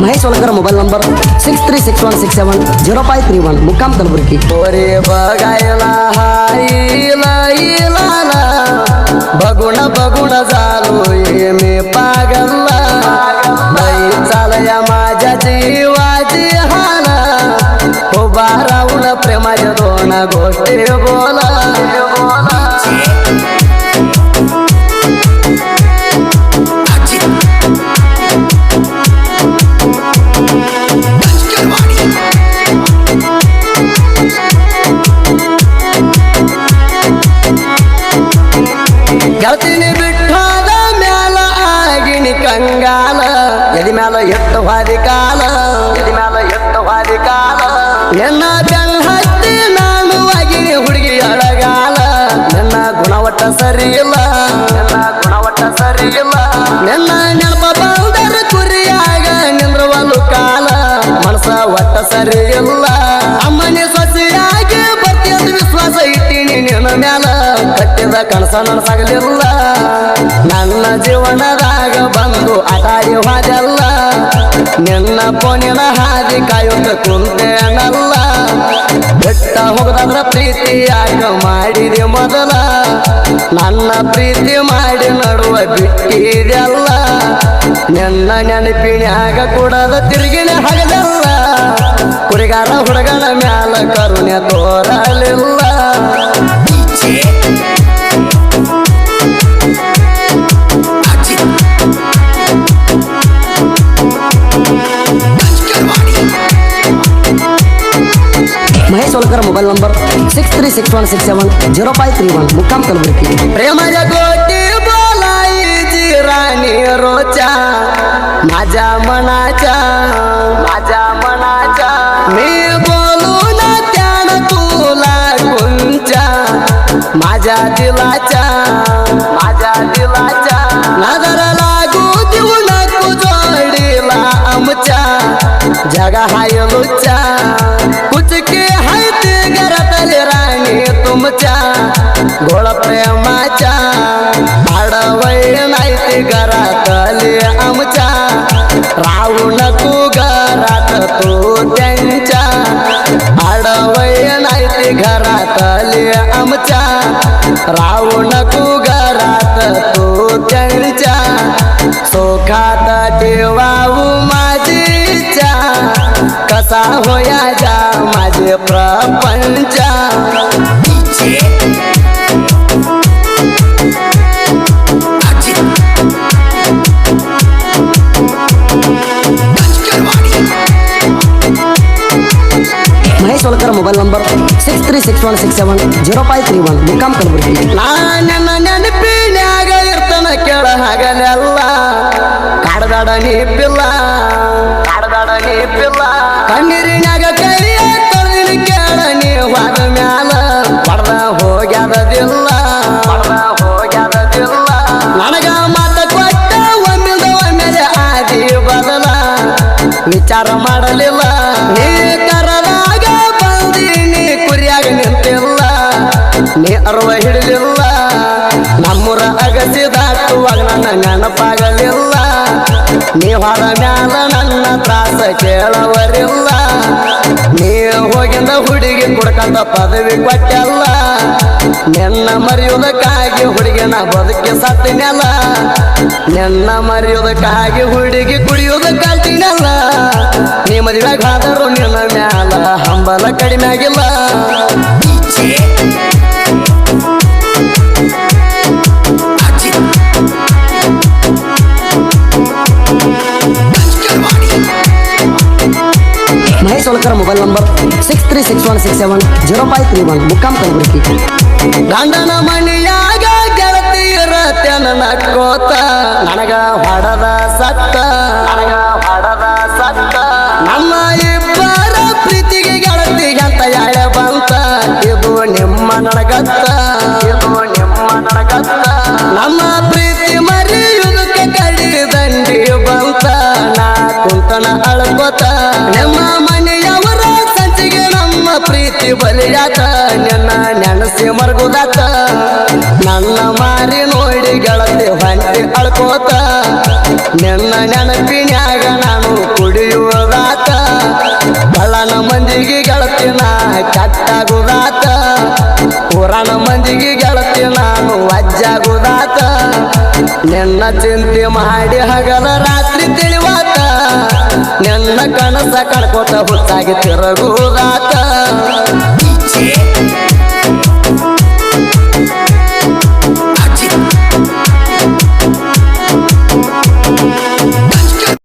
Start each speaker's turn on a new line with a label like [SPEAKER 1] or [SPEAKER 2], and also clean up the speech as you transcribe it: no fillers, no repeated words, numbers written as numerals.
[SPEAKER 1] Mahesh वलकर mobile number 6361670531 मुक्काम कलबुर्गी.
[SPEAKER 2] पोरे बघायला हायला इलाला बघून बघून झालोय मी पागलला नाही चालया माझ्या जीवाची हाला उभा राहून प्रेमाच्या दोन गोष्टी बोला ಗೆಳತಿನಿ ಬಿಟ್ಟಾದ ಮ್ಯಾಲ ಆಗಿನಿ ಕಂಗಾಲ ಎದಿ ಮ್ಯಾಲ ಎತ್ತ ಹಾದಿ ಕಾಲ ಎನ್ನ ಬೆನ್ನ ಹತ್ತಿ ನಾನು ಆಗಿನಿ ಹುಡುಗಿ ಅಳಗಾಲ ನನ್ನ ಗುಣವಟ್ಟ ಸರಿ ಇಲ್ಲ ನನ್ನ ನೆನಪ ಬಂದರ ಕುರಿಯಾಗ ನಿಂದ್ರವಲು ಕಾಲ ಮನಸ ಒಟ್ಟ ಸರಿ ಇಲ್ಲ ಅಮ್ಮನೆ ಸೊಸೆಯಾಗಿ ಬರ್ತಿಯದ ವಿಶ್ವಾಸ ಇಟ್ಟಿನಿ ನಿನ್ನ ಮ್ಯಾಲ ಕಟ್ಟಿದ ಕನಸ ನನಸಾಗಲಿಲ್ಲ ನನ್ನ ಜೀವನದಾಗ ಬಂದು ಆಟಾಡಿ ಹೋದಲ್ಲ ನಿನ್ನ ಪೋನಿನ ಹಾದಿ ಕಾಯುತ್ತ ಕುಂತೇನಲ್ಲ ಬೆಟ್ಟ ಹೋಗದಾದ್ರ ಪ್ರೀತಿ ಯಾಕ ಮಾಡಿದೆ ಮೊದಲ ನನ್ನ ಪ್ರೀತಿ ಮಾಡಿ ನಡುವ ಬಿಟ್ಟಿದೆಲ್ಲ ನಿನ್ನ ನೆನಪಿನ್ಯಾಗ ಕೂಡದ ತಿರುಗಿನ ಹಗದಲ್ಲ ಕುರಿಗಾರ ಹುಡುಗನ ಮ್ಯಾಲ ಕರುಣೆ ತೋರಲಿಲ್ಲ
[SPEAKER 1] महेश वलकर मोबाईल नंबर 6361670531 मुक्काम कलबुर्गी.
[SPEAKER 2] प्रेमाच्या गोटी बोलायची राणी रोच्या माझ्या मनाच्या मी बोलू ना त्यानं तुला कोणच्या माझ्या दिलाच्या नजर लागू देऊ नको जोडीला आमच्या जगा हाय लुच्चा कुचके हाय ते घरातले राणी तुमच्या गोळ प्रेमाच्या आडवय नाही ते घरातले आमच्या राहू नको घरात तू त्यांच्या आडवय नाही ते घरातले आमच्या राहू नको घरात तू त्यांच्या सोखात ठेवाऊ माझी इच्छा कसा होया जा माझे प्रपंच
[SPEAKER 1] महेश वलकर मोबाईल नंबर 6361670531 मुक्काम कलबुर्गी.
[SPEAKER 2] ನನ್ನ ನೆನಪಿನ್ಯಾಗ ಇರ್ತನ ಕೆಳ ಹಗಲೆಲ್ಲ ಕಾಡದಾಡ ನೀಪಿಲ್ಲ ಕಣ್ಣೀರಿನ್ಯಾಗ ಕೈಯ ತೊಳೆದಿನ ಕೇಳ ನೀ ಹೋದ ಮ್ಯಾಲ ಪಡ್ದ ಹೋಗ್ಯಾದದಿಲ್ಲ ನನಗ ಮಾತ ಕೊಟ್ಟ ಒಮ್ಮೆಲೆ ಆದಿ ಬದಲ ವಿಚಾರ ಮಾಡಲಿಲ್ಲ ನೀ ಕರದಾಗ ಬಂದೀನಿ ಕುರಿಯಾಗ ನಿಂತಿಲ್ಲ ನೀ ಅರ್ವ ಹಿಡಲಿಲ್ಲ ನಮ್ಮೂರ ಅಗಸಿ ದಾಟುವಾಗ ನನ್ನ ನೆನಪಾಗಲಿಲ್ಲ ನೀ ಹೊರ ಮ್ಯಾಲ ನನ್ನ ತ್ರಾಸ ಕೇಳವರಿಲ್ಲ ನೀ ಹೋಗಿಂದ ಹುಡುಗಿ ಕುಡ್ಕಂತ ಪದವಿ ಕೊಟ್ಟಲ್ಲ ನಿನ್ನ ಮರೆಯುವುದಕ್ಕಾಗಿ ಹುಡುಗಿನ ಬದುಕಿ ಸತ್ತಿನಲ್ಲ ನಿನ್ನ ಮರೆಯುವುದಕ್ಕಾಗಿ ಹುಡುಗಿ ಕುಡಿಯುವುದ ಕಲ್ತಿನಲ್ಲ ನೀ ಮದುವೆಗೆ ಆದರೂ ನಿನ್ನ ಮ್ಯಾಲ ಹಂಬಲ ಕಡಿಮೆ ಆಗಿಲ್ಲ
[SPEAKER 1] महेश वलकर मोबाईल नंबर 6361670531 मुक्काम कलबुर्गी.
[SPEAKER 2] ಗಂಡನ ಮನೆಯಾಗ ಗೆಳತಿಯರ ತೆನ ನಕ್ಕೋತ ನನಗ ಹೊಡದ ಸತ್ತ ನಮ್ಮ ಇಬ್ಬರ ಪ್ರೀತಿಗೆ ಗೆಳತಿಗೆ ಅಂತ ಯಾಳೆ ಬಂತ ಇದು ನಿಮ್ಮ ನಡಗತ್ತ ನಮ್ಮ ಪ್ರೀತಿ ಮರೆಯುವುದಕ್ಕೆ ಕಡಿ ದಂಡಿ ಬಂತ ನಾ ಕುಂತನ ಅಳ್ಕೋತ ನಿಮ್ಮ ಮನೆಯವರ ಸಂಚಿಗೆ ನಮ್ಮ ಪ್ರೀತಿ ಬಲಿಯಾತ ನಿನ್ನ ನೆನಸಿ ನಿನ್ನ ನೆನಪಿನ್ಯಾಗ ನಾನು ಕುಡಿಯುವುದಾತ ಬಳ್ಳನ ಮಂದಿಗೆ ಗೆಳತಿನ ಕೆಟ್ಟಾಗುದಾತ ಪುರಾಣ ಮಂದಿಗೆ ಗೆಳತಿ ನಾನು ಅಜ್ಜಾಗುದಾತ ನಿನ್ನ ಚಿಂತೆ ಮಾಡಿ ಹಗಲ ರಾತ್ರಿ ತಿಳಿವಾತ ನಿನ್ನ ಕನಸ ಕಳ್ಕೊತ ಹುಟ್ಟಾಗಿ ತಿರುಗುದಾತ